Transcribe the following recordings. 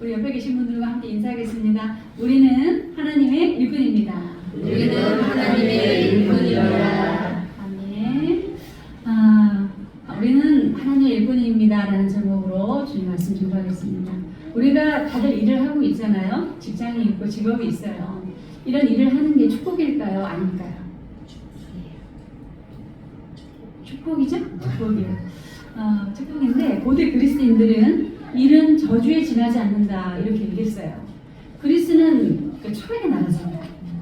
우리 옆에 계신 분들과 함께 인사하겠습니다. 우리는 하나님의 일꾼입니다. 우리는 하나님의 일꾼입니다. 아멘. 우리는 하나님의 일꾼입니다 라는 제목으로 주님 말씀 전하겠습니다. 우리가 다들 일을 하고 있잖아요. 직장이 있고 직업이 있어요. 이런 일을 하는 게 축복일까요? 아닐까요? 축복이죠? 축복이에요. 축복인데 고대 그리스인들은 일은 저주에 지나지 않는다 이렇게 얘기했어요. 그리스는 철학의 나라잖아요.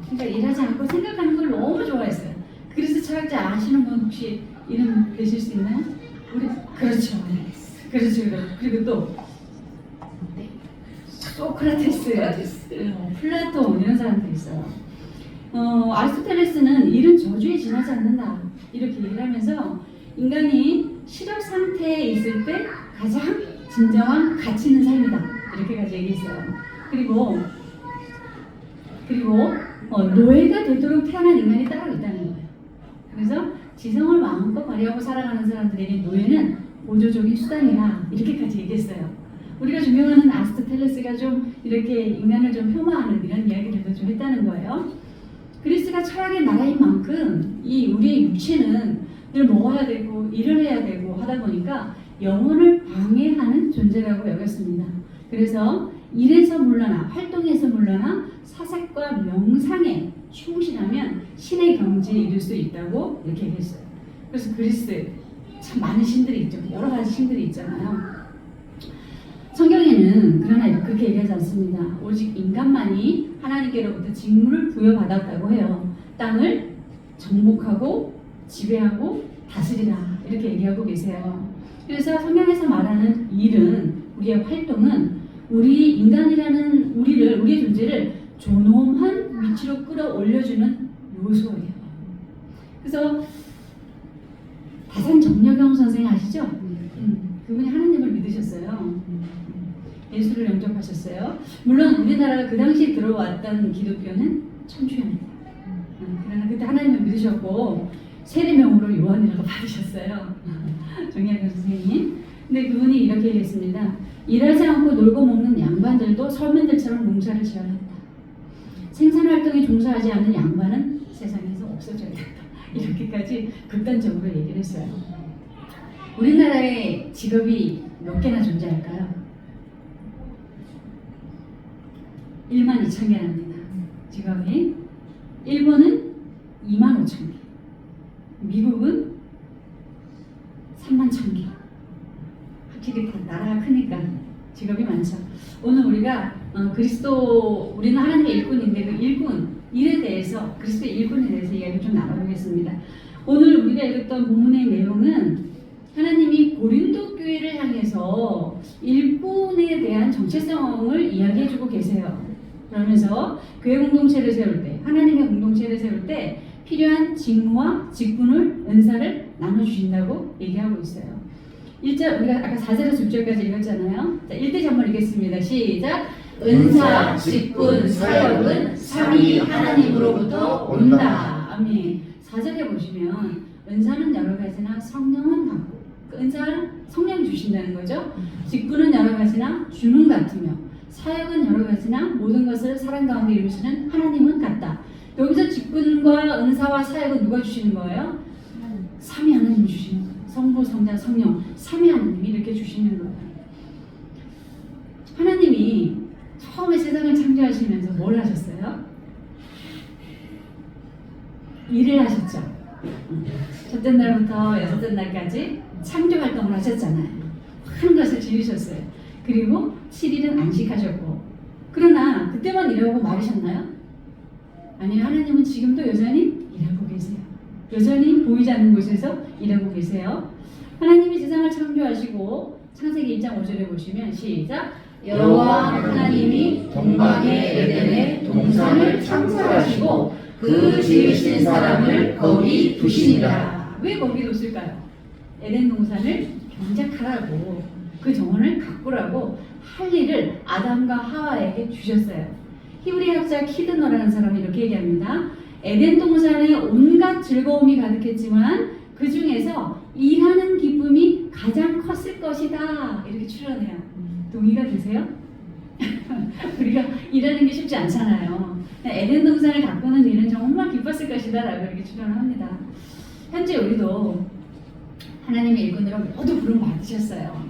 그러니까 일하지 않고 생각하는 걸 너무 좋아했어요. 그리스 철학자 아시는 분 혹시 이름 되실 수 있나요? 우리 그렇죠. 그리고 또 소크라테스, 플라톤 이런 사람들이 있어요. 아리스토텔레스는 일은 저주에 지나지 않는다 이렇게 얘기를 하면서 인간이 실업 상태에 있을 때 가장 진정한 가치 있는 삶이다 이렇게까지 얘기했어요. 그리고 노예가 되도록 태어난 인간이 따로 있다는 거예요. 그래서 지성을 마음껏 발휘하고 살아가는 사람들에게 노예는 보조적인 수단이다 이렇게까지 얘기했어요. 우리가 존경하는 아리스토텔레스가 좀 이렇게 인간을 좀 폄하하는 이런 이야기들도 좀 했다는 거예요. 그리스가 철학의 나라인 만큼 이 우리의 육체는 늘 먹어야 되고 일을 해야 되고 하다 보니까 영혼을 방해하는 존재라고 여겼습니다. 그래서 일에서 물러나 활동에서 물러나 사색과 명상에 충실하면 신의 경지에 이를 수 있다고 이렇게 얘기했어요. 그래서 그리스 참 많은 신들이 있죠. 여러 가지 신들이 있잖아요. 성경에는 그러나 그렇게 얘기하지 않습니다. 오직 인간만이 하나님께로부터 직무를 부여받았다고 해요. 땅을 정복하고 지배하고 다스리라 이렇게 얘기하고 계세요. 그래서 성경에서 말하는 일은 우리의 활동은 우리 인간이라는 우리의 존재를 존엄한 위치로 끌어올려주는 요소예요. 그래서 다산정여경 선생 아시죠? 그분이 하나님을 믿으셨어요. 예수를 영접하셨어요. 물론 우리나라가 그 당시에 들어왔던 기독교는 천주교입니다. 그러나 그때 하나님을 믿으셨고 세례명으로 요한이라고 받으셨어요. 정여경 선생님. 근데 그분이 이렇게 얘기했습니다. 일하지 않고 놀고 먹는 양반들도 서민들처럼 농사를 지어야 한다. 생산활동에 종사하지 않는 양반은 세상에서 없어져야 된다. 이렇게까지 극단적으로 얘기를 했어요. 우리나라에 직업이 몇 개나 존재할까요? 12,000개랍니다. 직업이. 일본은 25,000개. 미국은 31,000개. 확실히 다 나라가 크니까 직업이 많죠. 오늘 우리가 우리는 하나님의 일꾼인데 그 일꾼, 일에 대해서 그리스도의 일꾼에 대해서 이야기를 좀 나눠보겠습니다. 오늘 우리가 읽었던 본문의 내용은 하나님이 고린도 교회를 향해서 일꾼에 대한 정체성을 이야기해주고 계세요. 그러면서 교회 공동체를 세울 때, 하나님의 공동체를 세울 때 필요한 직무와 직분을, 은사를 나눠주신다고 얘기하고 있어요. 1절, 우리가 아까 4절에서 6절까지 읽었잖아요. 자, 1대 한번 읽겠습니다. 시작! 은사, 직분, 사역은 삼위 하나님으로부터 온다. 아멘. 4절에 보시면 은사는 여러 가지나 성령은 같고 그 은사는 성령이 주신다는 거죠. 직분은 여러 가지나 주는 같으며 사역은 여러 가지나 모든 것을 사랑 가운데 이루시는 하나님은 같다. 여기서 직분과 은사와 사역은 누가 주시는 거예요? 삼위 하나님이 주시는 거예요. 성부, 성자, 성령 삼위 하나님이 이렇게 주시는 거예요. 하나님이 처음에 세상을 창조하시면서 뭘 하셨어요? 일을 하셨죠. 첫째 날부터 여섯째 날까지 창조 활동을 하셨잖아요. 많은 것을 지으셨어요. 그리고 7일은 안식하셨고. 그러나 그때만 일하고 말으셨나요? 아니요. 하나님은 지금도 여전히 일하고 계세요. 여전히 보이지 않는 곳에서 일하고 계세요. 하나님이 세상을 창조하시고 창세기 1장 5절에 보시면 시작! 여호와 하나님이 동방의 에덴에 동산을 창설하시고 그 지으신 사람을 거기 두시니라. 왜 거기 뒀을까요? 에덴 동산을 경작하라고, 그 정원을 가꾸라고 할 일을 아담과 하와에게 주셨어요. 히브리 학자 키드너라는 사람이 이렇게 얘기합니다. 에덴 동산에 온갖 즐거움이 가득했지만 그 중에서 일하는 기쁨이 가장 컸을 것이다. 이렇게 추론해요. 동의가 되세요? 우리가 일하는 게 쉽지 않잖아요. 에덴 동산을 가꾸는 일은 정말 기뻤을 것이다라고 이렇게 추론을 합니다. 현재 우리도 하나님의 일꾼으로 모두 부름 받으셨어요.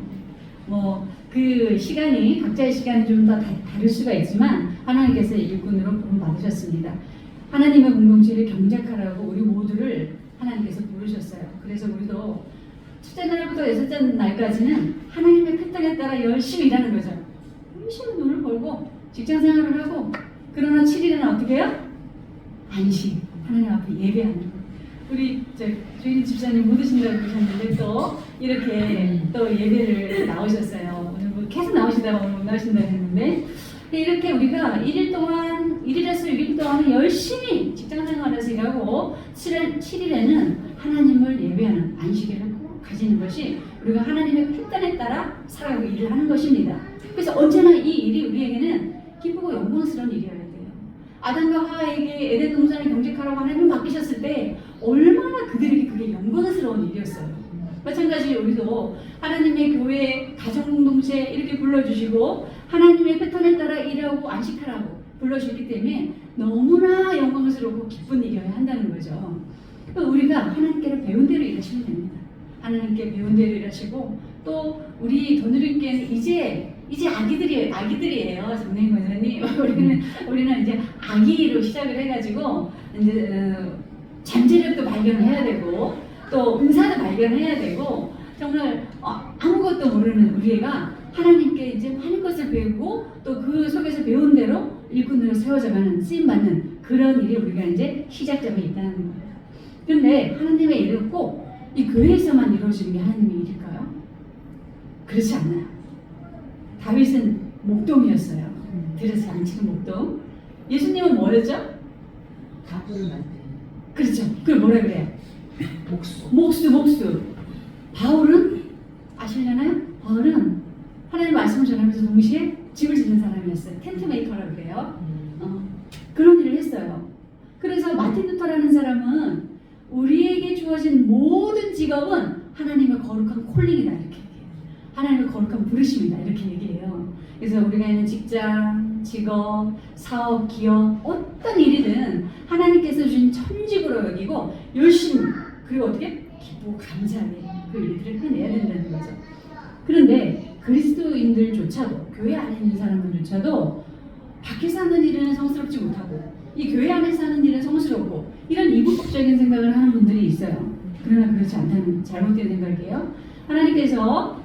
뭐 그 시간이 각자의 시간이 좀 더 다를 수가 있지만 하나님께서 일꾼으로 부름 받으셨습니다. 하나님의 공동체를 경작하라고 우리 모두를 하나님께서 부르셨어요. 그래서 우리도 첫째 날부터 여섯째 날까지는 하나님의 패턴에 따라 열심히 일하는 거죠. 열심히 돈을 벌고 직장 생활을 하고, 그러나 7일은 어떻게 해요? 안식, 하나님 앞에 예배하는 거. 우리 주인 집사님 못 오신다고 그러셨는데 또 이렇게 또 예배를 나오셨어요. 오늘 뭐 계속 나오시다가 오늘 못 나오신다고 했는데, 이렇게 우리가 1일에서 6일 동안 열심히 직장 생활에서 일하고 7일에는 하나님을 예배하는 안식일을 꼭 가지는 것이 우리가 하나님의 패턴에 따라 살아가고 일을 하는 것입니다. 그래서 언제나 이 일이 우리에게는 기쁘고 영광스러운 일이어야 돼요. 아담과 하와에게 에덴 동산을 경작하라고 하나님 맡기셨을 때 얼마나 그들에게 그게 영광스러운 일이었어요. 마찬가지로 우리도 하나님의 교회, 가정 공동체 이렇게 불러주시고 하나님의 패턴에 따라 일하고 안식하라고 불러주셨기 때문에 너무나 영광스럽고 기쁜 일이어야 한다는 거죠. 우리가 하나님께로 배운 대로 일하시면 됩니다. 하나님께 배운 대로 일하시고, 또 우리 도누리교회는 이제 아기들이에요. 정민 권사님. 우리는 이제 아기로 시작을 해가지고 이제 잠재력도 발견해야 되고 또 은사도 발견해야 되고, 정말 아무것도 모르는 우리가 하나님께 이제 많은 것을 배우고 또 그 속에서 배운 대로 일꾼으로 세워져가는, 쓰임받는 그런 일이 우리가 이제 시작점에 있다는 거예요. 그런데 하나님의 일은 꼭 이 교회에서만 이루어지는 게 하나님의 일일까요? 그렇지 않아요. 다윗은 목동이었어요. 들에서 양치는 목동. 예수님은 뭐였죠? 가부를 만드는. 그렇죠. 그걸 뭐라 그래요? 목수. 바울은 아시려나요? 바울은 하나님 말씀을 전하면서 동시에 집을 짓는 사람이었어요. 텐트 메이커라고 그래요. 그런 일을 했어요. 그래서 마틴 루터라는 사람은 우리에게 주어진 모든 직업은 하나님의 거룩한 콜링이다 이렇게 얘기해요. 하나님의 거룩한 부르심이다 이렇게 얘기해요. 그래서 우리가 있는 직장, 직업, 사업, 기업 어떤 일이든 하나님께서 주신 천직으로 여기고 열심히, 그리고 어떻게? 기쁘고 감사하게 그 일들을 해내야 된다는 거죠. 그런데 그리스도인들조차도, 교회 안에 있는 사람들조차도 밖에서 하는 일은 성스럽지 못하고 이 교회 안에서 하는 일은 성스럽고 이런 이분법적인 생각을 하는 분들이 있어요. 그러나 그렇지 않다는 잘못된 생각이에요. 하나님께서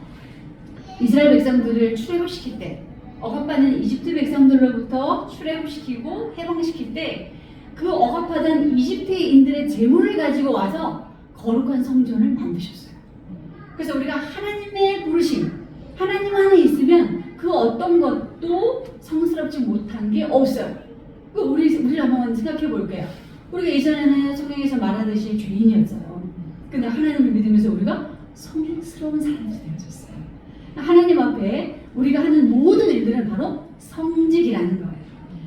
이스라엘 백성들을 출애굽시킬 때, 억압받는 이집트 백성들로부터 출애굽시키고 해방시킬 때 그 억압하던 이집트인들의 재물을 가지고 와서 거룩한 성전을 만드셨어요. 그래서 우리가 하나님의 부르심, 하나님 안에 있으면 그 어떤 것도 성스럽지 못한 게 없어요. 우리 한번 생각해 볼게요. 우리가 이전에는 성경에서 말하듯이 죄인이었어요. 근데 하나님을 믿으면서 우리가 성스러운 사람이 되어졌어요. 하나님 앞에 우리가 하는 모든 일들은 바로 성직이라는 거예요.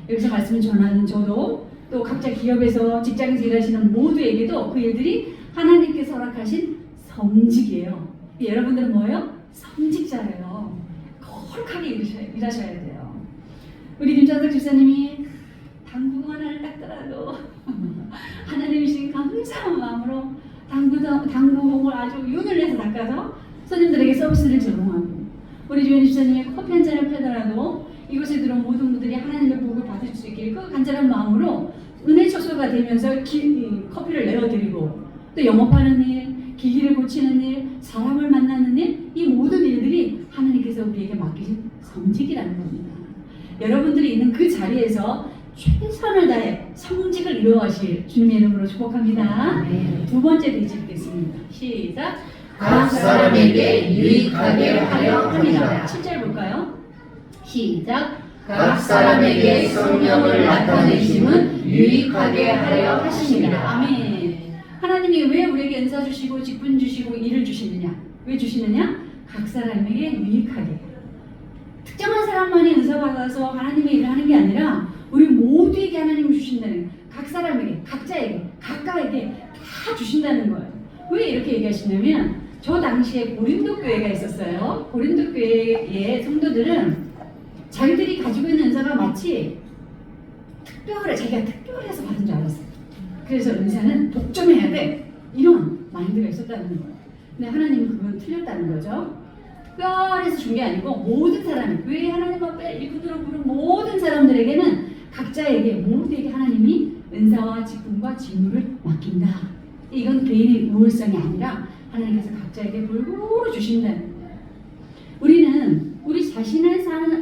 여기서 말씀을 전하는 저도, 또 각자 기업에서 직장에서 일하시는 모두에게도 그 일들이 하나님께서 허락하신 성직이에요. 여러분들은 뭐예요? 성직자예요. 거룩하게 일하셔야 돼요. 우리 김찬석 집사님이 당구 하나를 닦더라도 하나님이신 감사한 마음으로 당구공을 아주 윤을 내서 닦아서 손님들에게 서비스를 제공하고, 우리 주인 집사님이 커피 한 잔을 펴더라도 이곳에 들어온 모든 분들이 하나님의 복을 받을 수 있게 그 간절한 마음으로 은혜 초소가 되면서 커피를 내어드리고, 또 영업하는 일, 기기를 고치는 일, 사람을 만나는 일, 이 모든 일들이 하나님께서 우리에게 맡기신 성직이라는 겁니다. 여러분들이 있는 그 자리에서 최선을 다해 성직을 이루어가실 주님의 이름으로 축복합니다. 두 번째 되짚겠습니다. 시작. 각 사람에게 유익하게 하려 합니다. 7절 볼까요? 시작. 각 사람에게 성령을 나타내심은 유익하게 하려 하십니다. 아멘. 하나님이 왜 우리에게 은사 주시고 직분 주시고 일을 주시느냐? 왜 주시느냐? 각 사람에게 유익하게. 특정한 사람만이 은사 받아서 하나님의 일을 하는 게 아니라 우리 모두에게 하나님이 주신다는, 각 사람에게, 각자에게, 각가에게 다 주신다는 거예요. 왜 이렇게 얘기하시냐면, 저 당시에 고린도 교회가 있었어요. 고린도 교회의 성도들은 자기들이 가지고 있는 은사가 마치 자기가 특별해서 받은 줄 알았어요. 그래서 은사는 독점해야 돼. 이런 마인드가 있었다는 거예요. 근데 하나님은 그건 틀렸다는 거죠. 특별해서 준 게 아니고 모든 사람, 교회 하나님 앞에 일꾼으로 부른 모든 사람들에게는 각자에게 모두에게 하나님이 은사와 직분과 직무를 맡긴다. 이건 개인의 우월성이 아니라 하나님께서 각자에게 골고루 주신다는 거예요. 우리는 우리 자신을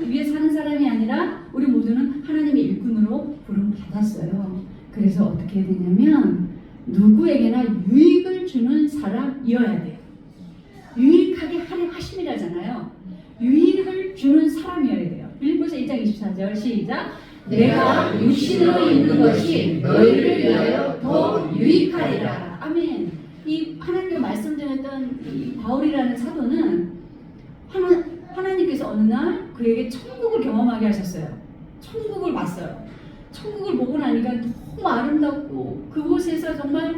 위해 사는 사람이 아니라 우리 모두는 하나님의 일꾼으로 부름 받았어요. 그래서 어떻게 해야 되냐면 누구에게나 유익을 주는 사람이어야 돼요. 유익하게 하려 하심이라잖아요. 유익을 주는 사람이어야 돼요. 빌립보서 1장 24절 시작. 내가 육신으로 있는 것이 너희를 위하여 더 유익하리라. 아멘. 이 하나님의 말씀 전했던 이 바울이라는 사도는 하나님께서 어느 날 그에게 천국을 경험하게 하셨어요. 천국을 봤어요. 천국을 보고 나니까 너무 아름답고 그곳에서 정말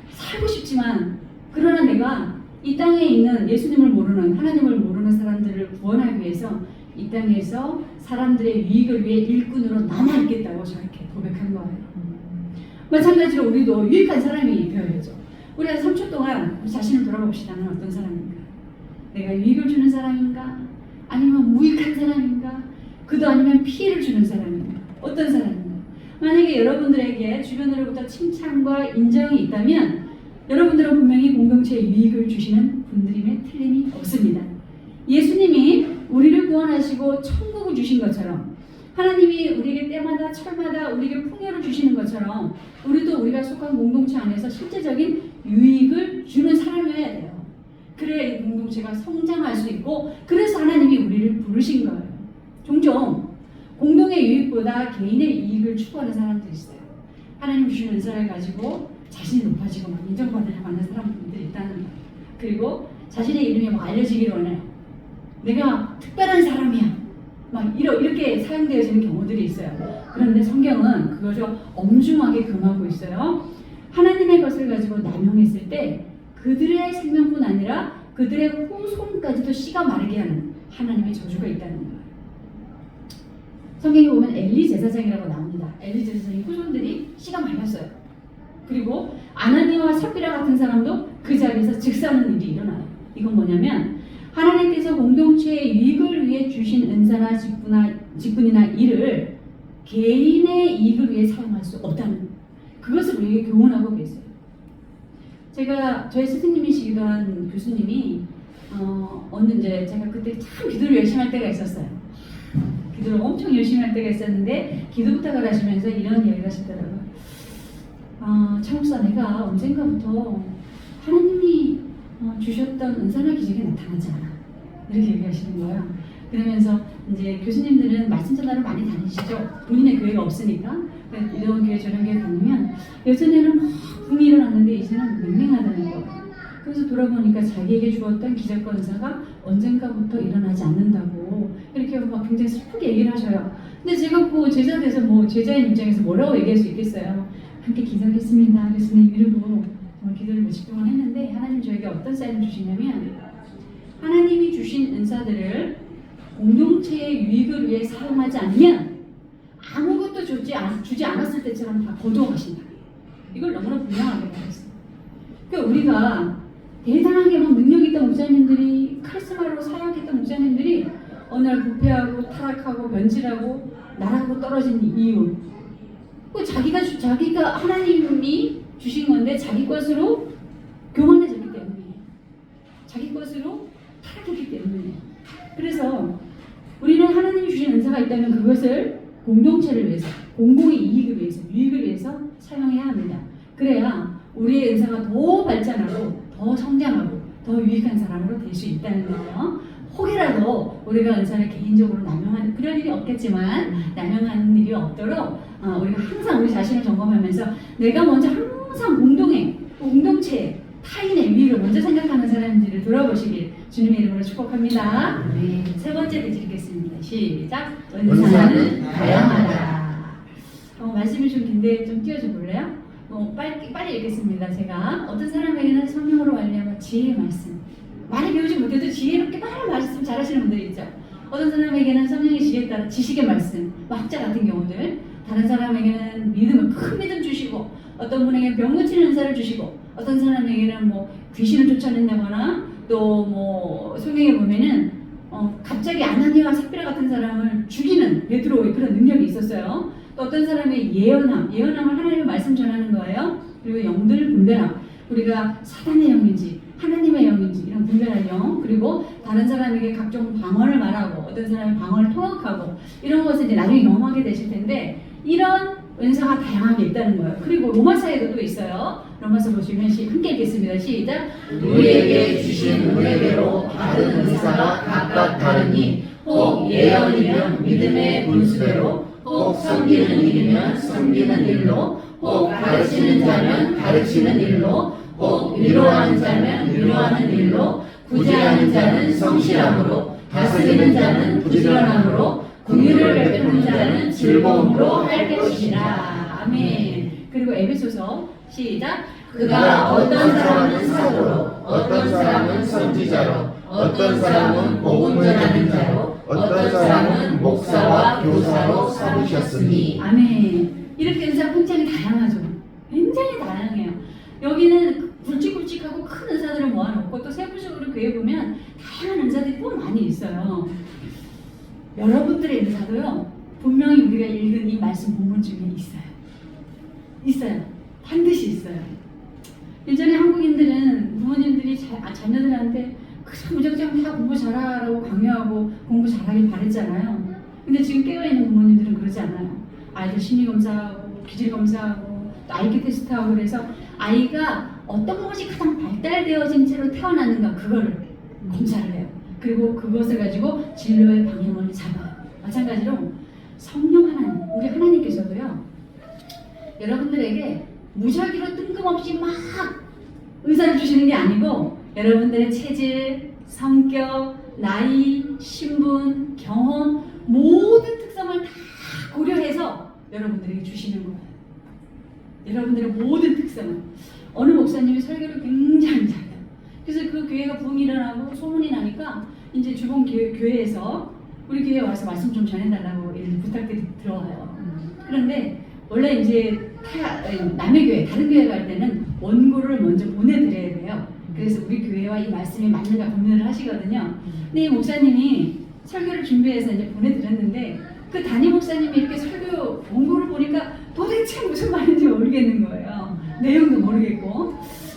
살고 싶지만 그러나 내가 이 땅에 있는 예수님을 모르는 하나님을 모르는 사람들을 구원하기 위해서 이 땅에서 사람들의 유익을 위해 일꾼으로 남아있겠다고 저렇게 고백한 거예요. 마찬가지로 우리도 유익한 사람이 되어야죠. 우리 한 3초 동안 우리 자신을 돌아봅시다. 나는 어떤 사람인가? 내가 유익을 주는 사람인가? 아니면 무익한 사람인가? 그도 아니면 피해를 주는 사람인가? 어떤 사람인가? 만약에 여러분들에게 주변으로부터 칭찬과 인정이 있다면 여러분들은 분명히 공동체에 유익을 주시는 분들임에 틀림이 없습니다. 예수님이 우리를 구원하시고 천국을 주신 것처럼 하나님이 우리에게 때마다 철마다 우리에게 풍요를 주시는 것처럼 우리도 우리가 속한 공동체 안에서 실제적인 유익을 주는 사람이어야 돼요. 그래야 이 공동체가 성장할 수 있고 그래서 하나님이 우리를 부르신 거예요. 종종 공동의 유익보다 개인의 이익을 추구하는 사람들이 있어요. 하나님 주신 은사를 가지고 자신이 높아지고 막 인정받으려고 하는 사람들이 있다는 거예요. 그리고 자신의 이름이 막 알려지기를 원해요. 내가 특별한 사람이야. 막 이렇게 사용되어지는 경우들이 있어요. 그런데 성경은 그것을 엄중하게 금하고 있어요. 하나님의 것을 가지고 남용했을 때 그들의 생명뿐 아니라 그들의 후손까지도 씨가 마르게 하는 하나님의 저주가 있다는 거예요. 성경에 보면 엘리 제사장이라고 나옵니다. 엘리 제사장의 후손들이 씨가 말랐어요. 그리고 아나니아와 삽비라 같은 사람도 그 자리에서 즉사하는 일이 일어나요. 이건 뭐냐면 하나님께서 공동체의 유익을 위해 주신 은사나 직분이나 일을 개인의 이익을 위해 사용할 수 없다는 거예요. 그것을 우리에게 교훈하고 계세요. 저희 스승님이시기도 한 교수님이 어느 이제 제가 그때 참 기도를 열심히 할 때가 있었어요. 기도를 엄청 열심히 할 때가 있었는데 기도 부탁을 하시면서 이런 이야기를 하시더라고요. 차목사 내가 언젠가부터 하나님이 주셨던 은사나 기적이 나타나지 않아. 이렇게 얘기하시는 거예요. 그러면서 이제 교수님들은 말씀 전하러 많이 다니시죠. 본인의 교회가 없으니까. 이런 교회 저런 교회 다니면 예전에는 막 붐이 일어났는데 이제는 맹맹하다는 거예요. 그래서 돌아보니까 자기에게 주었던 기적과 은사가 언젠가부터 일어나지 않는다고 이렇게 막 굉장히 슬프게 얘기를 하셔요. 근데 제가 그 제자 돼서 제자인 입장에서 뭐라고 얘기할 수 있겠어요. 함께 기도하겠습니다. 교수님 이러고 기도를 며칠 동안 했는데 하나님 저에게 어떤 사인을 주시냐면 하나님이 주신 은사들을 공동체의 유익을 위해 사용하지 않으면 아무것도 주지 않았을 때처럼 다 거두어가신다. 이걸 너무나 분명하게 말했어요. 그러니까 우리가 대단하게 막 능력 있던 목사님들이 카리스마로 사역했던 목사님들이 어느 날 부패하고 타락하고 변질하고 나라고 떨어진 이유. 자기가 하나님이 주신 건데 자기 것으로 교만해졌기 때문이에요. 자기 것으로 타락했기 때문이에요. 그래서 우리는 하나님이 주신 은사가 있다면 그것을 공동체를 위해서, 공공의 이익을 위해서, 유익을 위해서 사용해야 합니다. 그래야 우리의 은사가 더 발전하고 더 성장하고 더 유익한 사람으로 될 수 있다는 거예요. 혹이라도 우리가 은사를 개인적으로 남용하는 그럴 일이 없겠지만 남용하는 일이 없도록 우리가 항상 우리 자신을 점검하면서 내가 먼저 항상 공동체 타인의 유익을 먼저 생각하는 사람들을 돌아보시길 주님의 이름으로 축복합니다. 세 번째 드리겠습니다. 시작. 은사는 다양하다. 말씀이 좀 긴데 좀 띄워줘 볼래요? 빨리 읽겠습니다. 제가 어떤 사람에게는 성령으로 말미암아 지혜의 말씀 많이 배우지 못해도 지혜롭게 말씀 잘하시는 분들이 있죠. 어떤 사람에게는 성령의 지혜 따라 그러니까 지식의 말씀, 학자 같은 경우들 다른 사람에게는 믿음을 큰 믿음 주시고 어떤 분에게 병 고치는 은사를 주시고 어떤 사람에게는 뭐 귀신을 쫓아낸다거나 또 뭐 성경에 보면은 갑자기 아나니아와 삽비라 같은 사람을 죽이는 베드로의 그런 능력이 있었어요. 또 어떤 사람의 예언함을 하나님의 말씀 전하는 거예요. 그리고 영들 분별함, 우리가 사단의 영인지 하나님의 영인지 이런 분별할 영, 그리고 다른 사람에게 각종 방언을 말하고 어떤 사람의 방언을 통역하고 이런 것을 이제 나중에 경험하게 되실 텐데 이런 은사가 다양하게 있다는 거예요. 그리고 로마서에도 또 있어요. 로마서 보시면 함께 읽겠습니다. 시작. 우리에게 주신 은혜대로 받은 은사가 각각 다르니 혹 예언이면 믿음의 분수대로 혹 섬기는 일이면 섬기는 일로 혹 가르치는 자면 가르치는 일로 혹 위로하는 자면 위로하는 일로 구제하는 자는 성실함으로 다스리는 자는 부지런함으로 긍휼을 베푸는 자는 즐거움으로 할 것이니라. 아멘. 그리고 에베소서 시작. 그가 어떤 사람은 사도로 어떤 사람은 선지자로 어떤 사람은 복음 전하는 자로 어떤 사람은 목사와 교사로 삼으셨으니. 아멘. 이렇게 은사 굉장히 다양하죠. 굉장히 다양해요. 여기는 굵직굵직하고 큰 은사들을 모아놓고 또 세부적으로 교회 보면 다양한 은사들이 또 많이 있어요. 여러분들의 은사도요, 분명히 우리가 읽은 이 말씀 본문 중에 있어요. 반드시 있어요. 예전에 한국인들은 부모님들이 자녀들한테 무작정 다 공부 잘하라고 강요하고 공부 잘하길 바랬잖아요. 근데 지금 깨어있는 부모님들은 그러지 않아요. 아이들 심리검사하고 기질검사하고 또 IQ 테스트하고 그래서 아이가 어떤 것이 가장 발달되어진 채로 태어났는가 그거를 검사를 해요. 그리고 그것을 가지고 진로의 방향을 잡아요. 마찬가지로 성령 하나님, 우리 하나님께서도요, 여러분들에게 무작위로 뜬금없이 막 은사를 주시는 게 아니고 여러분들의 체질, 성격, 나이, 신분, 경험 모든 특성을 다 고려해서 여러분들에게 주시는 거예요. 여러분들의 모든 특성을. 어느 목사님이 설교를 굉장히 잘해요. 그래서 그 교회가 부흥이 일어나고 소문이 나니까 이제 주변 교회에서 우리 교회에 와서 말씀 좀 전해달라고 이런 부탁들이 들어와요. 그런데 원래 이제 남의 교회, 다른 교회 갈 때는 원고를 먼저 보내드려야 돼요. 그래서 우리 교회와 이 말씀이 맞는가 고민을 하시거든요. 근데 이 목사님이 설교를 준비해서 이제 보내드렸는데 그 담임 목사님이 이렇게 설교 원고를 보니까 도대체 무슨 말인지 모르겠는 거예요. 내용도 모르겠고.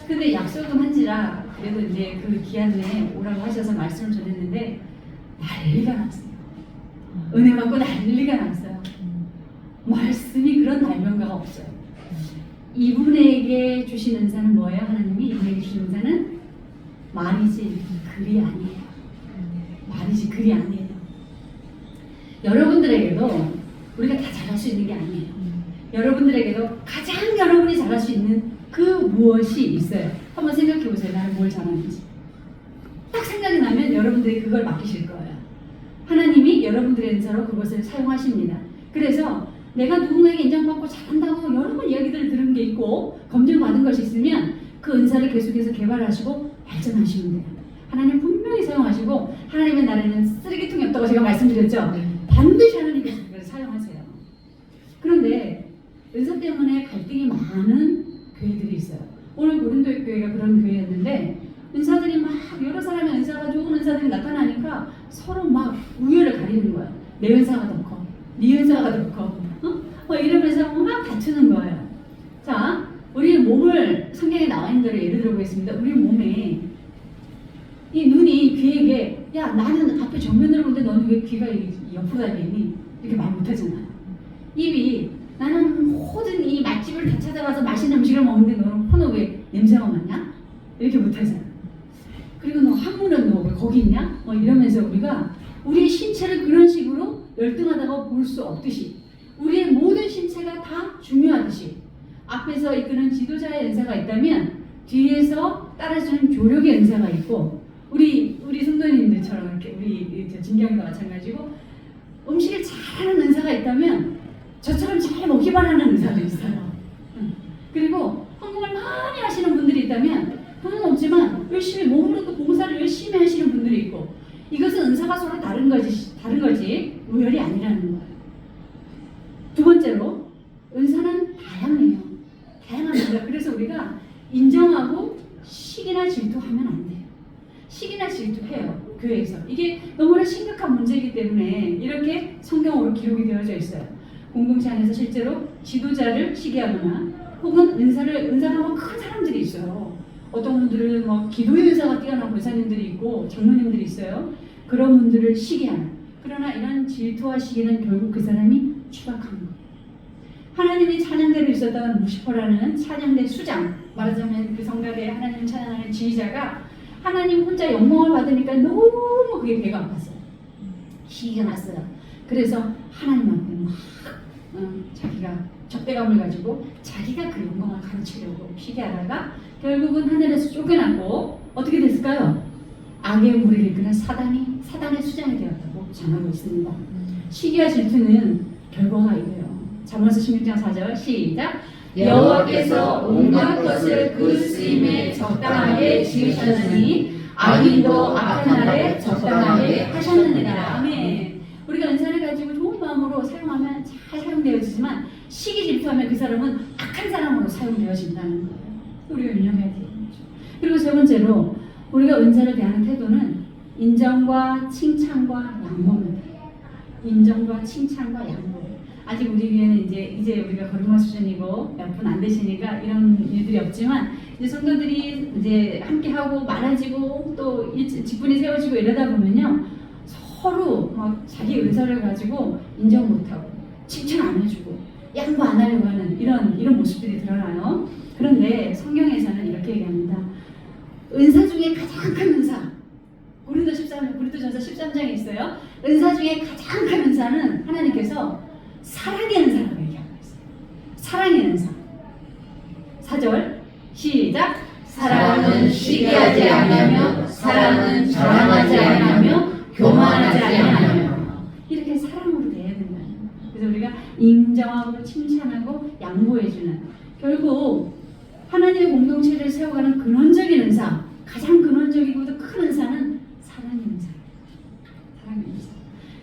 근데 약속은 한지라 그래도 이제 그 기한 내에 오라고 하셔서 말씀을 전했는데 난리가 났어요. 은혜 받고 난리가 났어요. 말씀이 그런 날명가가 없어요. 이분에게 주신 은사는 뭐예요? 하나님이 이분에게 주신 은사는 말이지 글이 아니에요. 말이지 글이 아니에요. 여러분들에게도 우리가 다 잘할 수 있는 게 아니에요. 여러분들에게도 가장 여러분이 잘할 수 있는 그 무엇이 있어요. 한번 생각해 보세요. 나는 뭘 잘하는지. 딱 생각이 나면 여러분들이 그걸 맡기실 거예요. 하나님이 여러분들의 은사로 그것을 사용하십니다. 그래서 내가 누군가에게 인정받고 잘한다고 여러 번 이야기들을 들은 게 있고 검증받은 것이 있으면 그 은사를 계속해서 개발하시고 발전하시면 돼요. 하나님 분명히 사용하시고 하나님의 나라에는 쓰레기통이 없다고 제가 말씀드렸죠. 반드시 하나님께서 그걸 사용하세요. 그런데 은사 때문에 갈등이 많은 교회들이 있어요. 오늘 고린도 교회가 그런 교회였는데 은사들이 막 여러 사람의 은사가 좋은 은사들이 나타나니까 서로 막 우열을 가리는 거예요. 내 은사가 더 커, 네 은사가 더 커, 이러면서 막 다투는 거예요. 자, 우리 몸을 성경에 나와 있는 대로 예를 들어보겠습니다. 우리 몸에 이 눈이 귀에게 야 나는 앞에 정면으로 보는데 너는 왜 귀가 옆으로 달려있니? 이렇게 말 못하잖아요. 입이 나는 모든 이 맛집을 다 찾아가서 맛있는 음식을 먹는데 너는 코는 왜 냄새가 맡냐? 이렇게 못하잖아. 그리고 너 항문은 너 왜 거기 있냐? 이러면서 우리가 우리의 신체를 그런 식으로 열등하다고 볼 수 없듯이 우리의 모든 신체가 다 중요하듯이 앞에서 이끄는 지도자의 은사가 있다면 뒤에서 따라주는 조력의 은사가 있고 우리 성도님들처럼 이렇게 우리 진경이도 마찬가지고 음식을 잘하는 은사가 있다면 저처럼 잘 먹기만 하는 은사도 있어요. 그리고 헌금을 많이 하시는 분들이 있다면 돈은 없지만 열심히 몸으로도 봉사를 열심히 하시는 분들이 있고 이것은 은사가 서로 다른 다른 거지 우열이 아니라는 거예요. 두 번째로 은사는 다양해요. 다양합니다. 그래서 우리가 인정하고 시기나 질투하면 안 돼요. 시기나 질투해요. 교회에서. 이게 너무나 심각한 문제이기 때문에 이렇게 성경으로 기록이 되어져 있어요. 공동체 안에서 실제로 지도자를 시기하거나 혹은 은사가 큰 사람들이 있어요. 어떤 분들은 뭐 기도의 은사가 뛰어난 권사님들이 있고 장로님들이 있어요. 그런 분들을 시기하는. 그러나 이런 질투와 시기는 결국 그 사람이 추락한 거예요. 하나님이 찬양대로 있었다가 무시퍼라는 찬양대 수장, 말하자면 그 성가대에 하나님 찬양하는 지휘자가 하나님 혼자 영광을 받으니까 너무 그게 배가 아팠어요. 시기가 났어요. 그래서 하나님 앞에 막 자기가 적대감을 가지고 자기가 그 영광을 가르치려고 시기하다가 결국은 하늘에서 쫓겨났고 어떻게 됐을까요? 악의 무리를 이끄는 사단의 수장이 되었다고 전하고 있습니다. 시기와 질투는 결과가 이래요. 잠언서 16장 4절 시작. 여호와께서 온갖 것을 그 쓰임에 적당하게 지으셨으니 악인도 악한 날에 적당하게 하셨느니라. 아멘. 우리가 은사를 가지고 좋은 마음으로 사용하면 잘 사용되어지지만 시기 질투하면 그 사람은 악한 사람으로 사용되어진다는 거예요. 우리가 유념해야 되는 거죠. 그리고 세 번째로 우리가 은사를 대하는 태도는 인정과 칭찬과 양보입니다. 인정과 칭찬과 양보. 아직 우리 교회는 이제 우리가 거듭난 수준이고 몇 분 안 되시니까 이런 일들이 없지만 이제 성도들이 이제 함께 하고 많아지고 또 직분이 세워지고 이러다 보면요 서로 막 자기 은사를 가지고 인정 못하고 칭찬 안 해주고 양보 안 하려고 하는 이런 모습들이 드러나요. 그런데 성경에서는 이렇게 얘기합니다. 은사 중에 가장 큰 은사. 고린도전서 13장에 있어요. 은사 중에 가장 큰 은사는 하나님께서 사랑의 은사라고 얘기하고 있어요. 사랑의 은사. 4절 시작. 사랑은 시기하지 아니하며 사랑은 자랑하지 아니하며 교만하지 아니하며. 이렇게 사랑으로 대해야 된다는 거예요. 그래서 우리가 인정하고 칭찬하고 양보해주는 결국 하나님의 공동체를 세워가는 근원적인 은사, 가장 근원적이고도 큰 은사는 사랑의 은사예요. 사랑의 은사.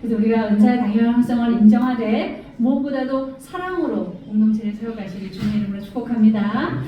그래서 우리가 은사의 당연성을 인정하되 무엇보다도 사랑으로 공동체를 세워가시길 주님의 이름으로 축복합니다.